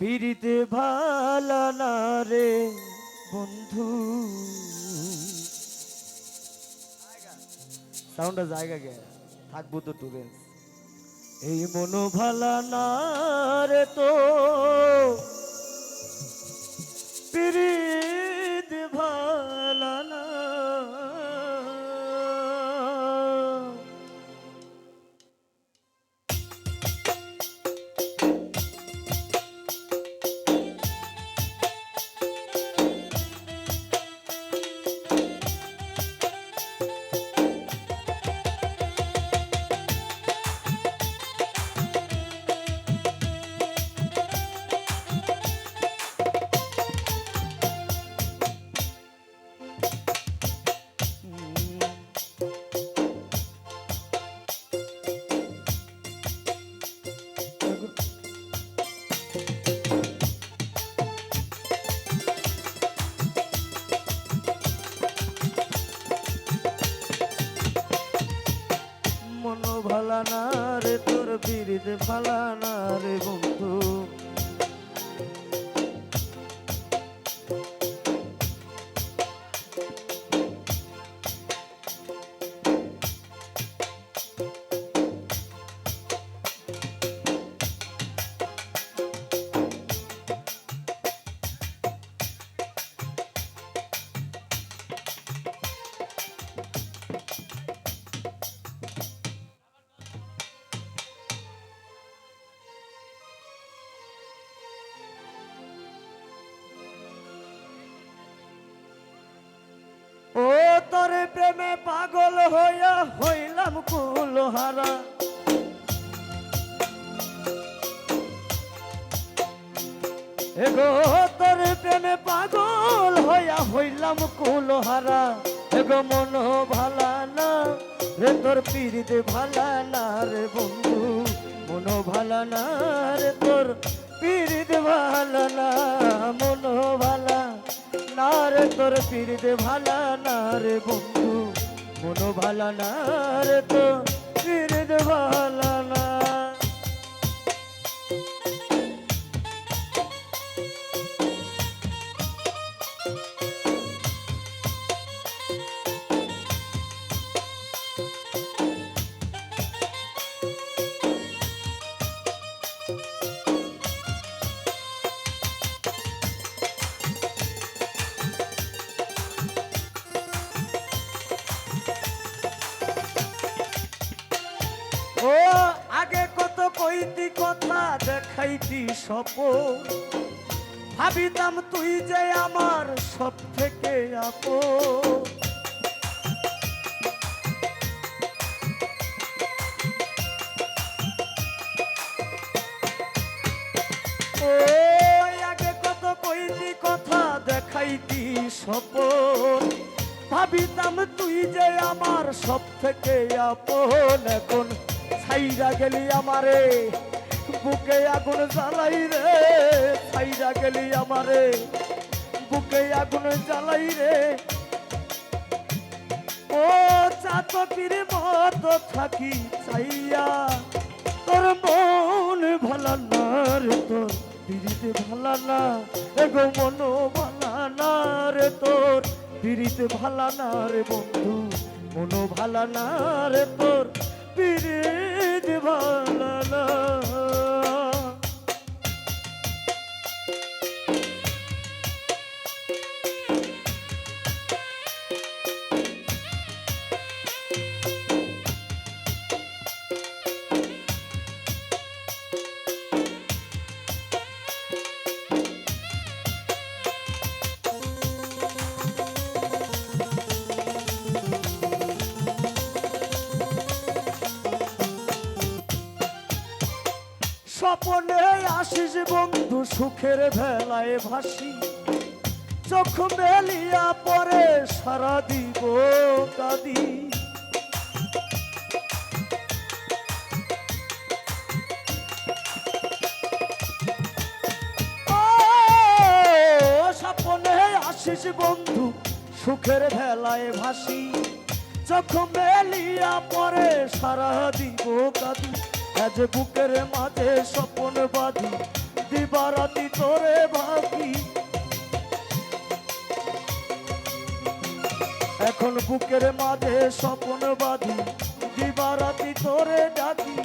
পিরিতে ভালা না রে বন্ধু, সাউন্ডটা জায়গা গে থাকবো তো টুরেন্স। এই মনো ভালা না রে তো পিরিত ভালা না। মনো ভালা না রে তোর পিরিত ভালা না রে বন্ধু। ও তোরে প্রেমে পাগল হইয়া হইলাম কুলহারা, এগো তোরে প্রেমে পাগল হইয়া হইলাম কুলহারা। এগো মন ভালা না রে তোর পিরিতে ভালা না রে বন্ধু, মন ভালা না রে তোর পিরিতে ভালা না, মন ভালা না রে তোর পিরিতে ভালা না রে বন্ধু, মন ভালা না রে তোর পিরিতে ভালা না। ও আগে কত কইতি কথা দেখাইতি স্বপন, ভাবিতাম তুই যে আমার সব থেকে আপন। ও আগে কত কইতি কথা দেখাইতি স্বপন, ভাবিতাম তুই যে আমার সব থেকে আপন। এখন ছাইরা গেলি আমারে বুকে আগুন জ্বালাই রে, ছাইরা গেলি আমারে বুকে আগুন জ্বালাই রে। ও চাতকির মতো থাকি চাইয়া তোর মন ভালা না রে তোর পিরিতে ভালা না, এগো মন ভালা না রে তোর পিরিতে ভালা না রে বন্ধু, মন ভালা না রে তোর পিরিতে ভালা না। স্বপনে আসিস বন্ধু সুখের ভেলায় ভাসি, চোখ মেলিয়া পরে সারা দিব কাঁদি। স্বপনে আসিস বন্ধু সুখের ভেলায় ভাসি, চোখ মেলিয়া পরে সারা দিব কাঁদি। আজ বুকের মাঝে স্বপন বাঁধি দিবারাতি তোরে ভাবি, এখন বুকের মাঝে স্বপ্ন বাঁধি, দিবারাতি তোরে ডাকি,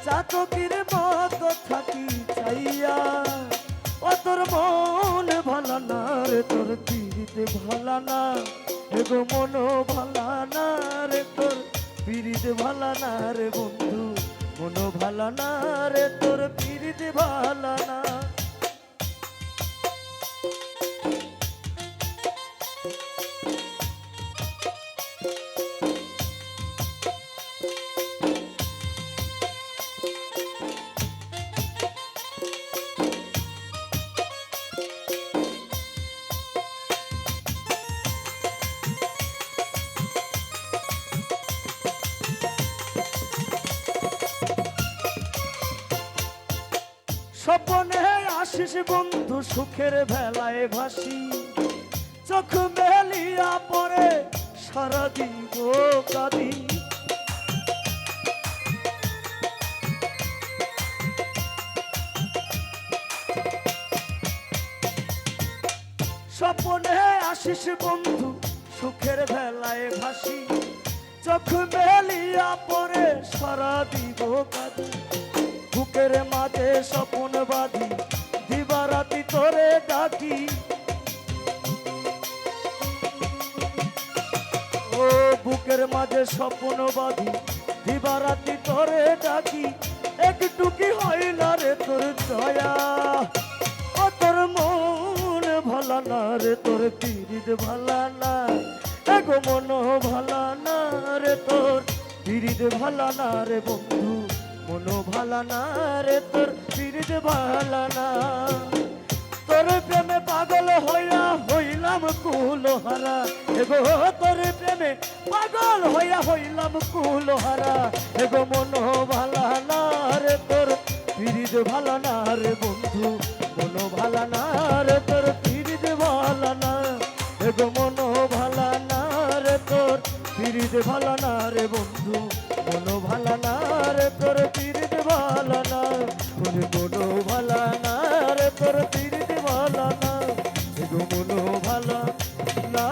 চাতকির মতো থাকি চাইয়া, ও তোর মন ভালা না রে তোর পিরিতে ভালা না, এগো মন ভালা না রে তোর পিরিতে ভালা না রে বন্ধু, মন ভালা না রে তোর পিরিতে ভালা না। স্বপনে আসিস বন্ধু সুখের ভেলায় ভাসি, চোখ মেলিয়া পরে সারা দিব কাঁদি, স্বপনে আসিস বন্ধু সুখের ভেলায় ভাসি, চোখ মেলিয়া পরে সারা দিব কাঁদি, বুকের মাঝে স্বপ্ন বাঁধি, দিবারাতি তোরে ডাকি, ও বুকের মাঝে স্বপ্ন বাঁধি, দিবারাতি তোরে ডাকি, একটু কি হয় না রে তোর দয়া, ও তোর মন ভালা না রে তোর পিরিত ভালা না, এগো মন ভালা না রে তোর পিরিত ভালা না রে বন্ধু, মন ভালা না রে তোর পিরিত ভালা না। তোর প্রেমে পাগল হইয়া হইলাম কুলহারা, এগো তোর প্রেমে পাগল হইয়া হইলাম কুলহারা, এগো মন ভালা না রে তোর পিরিত ভালা না রে বন্ধু, মন ভালা না রে তোর পিরিত ভালা না, এগো মন ভালা না রে তোর পিরিত ভালা না রে বন্ধু, মন ভালা না রে তোর পিরিত ভালা না, মন ভালা না রে তোর পিরিত ভালা না, এগো মন ভালা না।